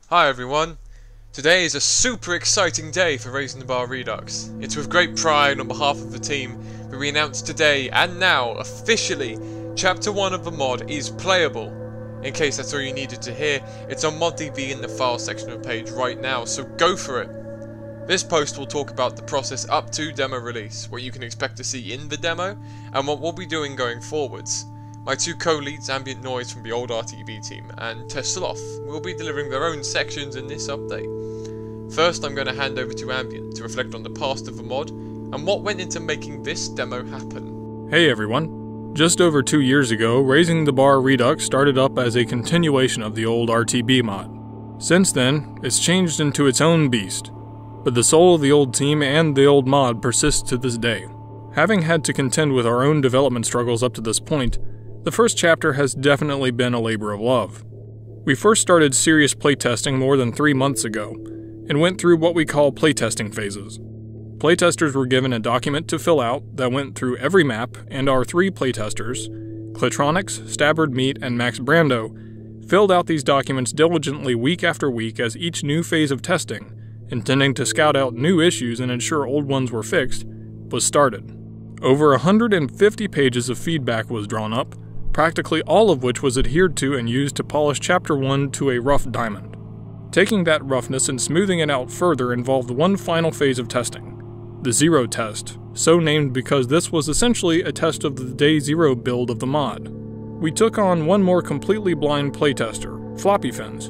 Hi everyone, today is a super exciting day for Raising the Bar Redux. It's with great pride on behalf of the team that we announce today and now, officially, Chapter 1 of the mod is playable. In case that's all you needed to hear, it's on ModDB in the file section of the page right now, so go for it. This post will talk about the process up to demo release, what you can expect to see in the demo, and what we'll be doing going forwards. My two co-leads, Ambient Noise from the old RTB team, and Tesloth, will be delivering their own sections in this update. First, I'm going to hand over to Ambient to reflect on the past of the mod, and what went into making this demo happen. Hey everyone. Just over 2 years ago, Raising the Bar Redux started up as a continuation of the old RTB mod. Since then, it's changed into its own beast, but the soul of the old team and the old mod persists to this day. Having had to contend with our own development struggles up to this point, the first chapter has definitely been a labor of love. We first started serious playtesting more than 3 months ago, and went through what we call playtesting phases. Playtesters were given a document to fill out that went through every map, and our 3 playtesters, Clitronics, Stabbard Meat, and Max Brando, filled out these documents diligently week after week as each new phase of testing, intending to scout out new issues and ensure old ones were fixed, was started. Over 150 pages of feedback was drawn up, practically all of which was adhered to and used to polish Chapter 1 to a rough diamond. Taking that roughness and smoothing it out further involved one final phase of testing, the Zero test, so named because this was essentially a test of the Day Zero build of the mod. We took on one more completely blind playtester, Floppy Fins,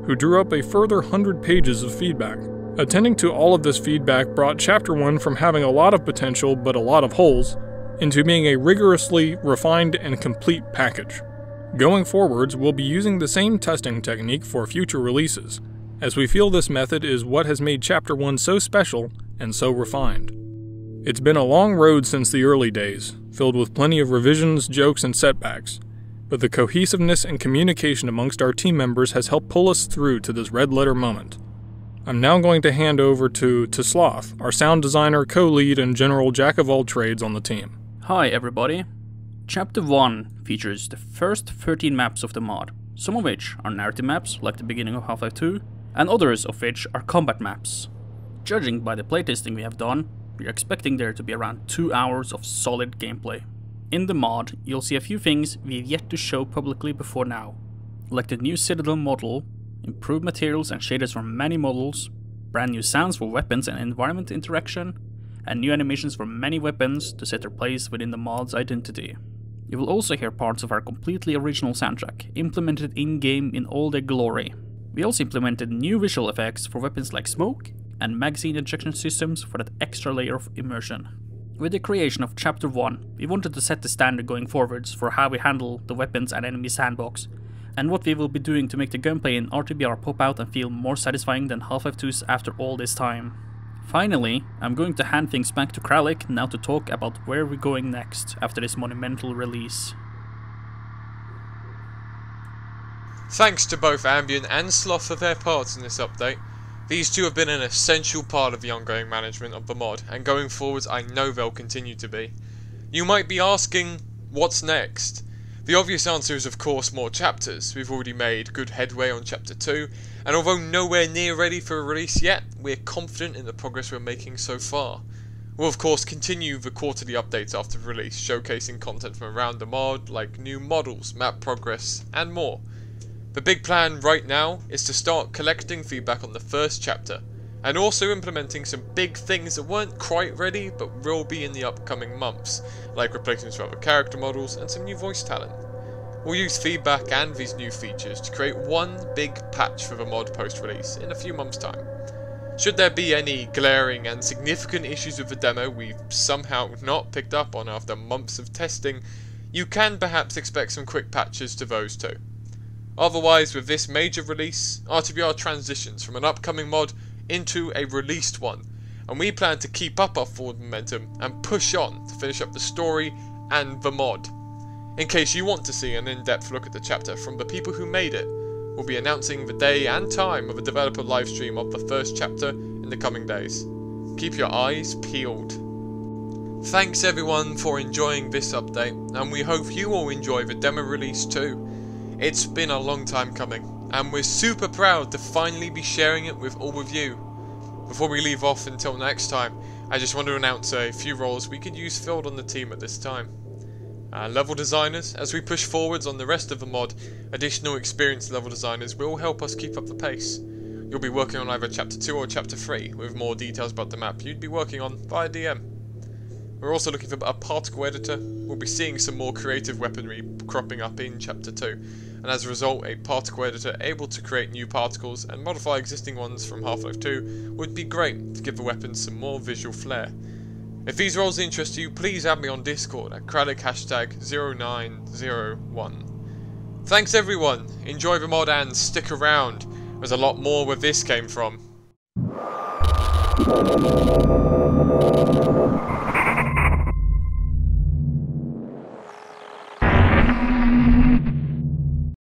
who drew up a further 100 pages of feedback. Attending to all of this feedback brought Chapter 1 from having a lot of potential but a lot of holes, into being a rigorously refined and complete package. Going forwards, we'll be using the same testing technique for future releases, as we feel this method is what has made Chapter 1 so special and so refined. It's been a long road since the early days, filled with plenty of revisions, jokes, and setbacks, but the cohesiveness and communication amongst our team members has helped pull us through to this red letter moment. I'm now going to hand over to Sloth, our sound designer, co-lead, and general jack-of-all-trades on the team. Hi everybody. Chapter 1 features the first 13 maps of the mod, some of which are narrative maps like the beginning of Half-Life 2, and others of which are combat maps. Judging by the playtesting we have done, we are expecting there to be around 2 hours of solid gameplay. In the mod, you'll see a few things we've yet to show publicly before now, like the new Citadel model, improved materials and shaders for many models, brand new sounds for weapons and environment interaction, and new animations for many weapons to set their place within the mod's identity. You will also hear parts of our completely original soundtrack, implemented in-game in all their glory. We also implemented new visual effects for weapons like smoke, and magazine ejection systems for that extra layer of immersion. With the creation of Chapter 1, we wanted to set the standard going forwards for how we handle the weapons and enemy sandbox, and what we will be doing to make the gunplay in RTBR pop out and feel more satisfying than Half-Life 2's after all this time. Finally, I'm going to hand things back to Kralik now to talk about where we're going next after this monumental release. Thanks to both Ambient and Sloth for their parts in this update. These two have been an essential part of the ongoing management of the mod, and going forwards I know they'll continue to be. You might be asking, what's next? The obvious answer is of course more chapters. We've already made good headway on Chapter 2, and although nowhere near ready for a release yet, we're confident in the progress we're making so far. We'll of course continue the quarterly updates after release, showcasing content from around the mod, like new models, map progress, and more. The big plan right now is to start collecting feedback on the first chapter, and also implementing some big things that weren't quite ready but will be in the upcoming months, like replacements for other character models and some new voice talent. We'll use feedback and these new features to create one big patch for the mod post-release in a few months' time. Should there be any glaring and significant issues with the demo we've somehow not picked up on after months of testing, you can perhaps expect some quick patches to those too. Otherwise, with this major release, RTBR transitions from an upcoming mod into a released one, and we plan to keep up our forward momentum and push on to finish up the story and the mod. In case you want to see an in-depth look at the chapter from the people who made it, we'll be announcing the day and time of a developer livestream of the first chapter in the coming days. Keep your eyes peeled. Thanks everyone for enjoying this update, and we hope you all enjoy the demo release too. It's been a long time coming, and we're super proud to finally be sharing it with all of you. Before we leave off until next time, I just want to announce a few roles we could use filled on the team at this time. Level designers. As we push forwards on the rest of the mod, additional experienced level designers will help us keep up the pace. You'll be working on either Chapter 2 or Chapter 3, with more details about the map you'd be working on via DM. We're also looking for a particle editor. We'll be seeing some more creative weaponry cropping up in Chapter 2, and as a result, a particle editor able to create new particles and modify existing ones from Half-Life 2 would be great to give the weapons some more visual flair. If these roles interest you, please add me on Discord at Craddock #0901. Thanks everyone, enjoy the mod and stick around, there's a lot more where this came from.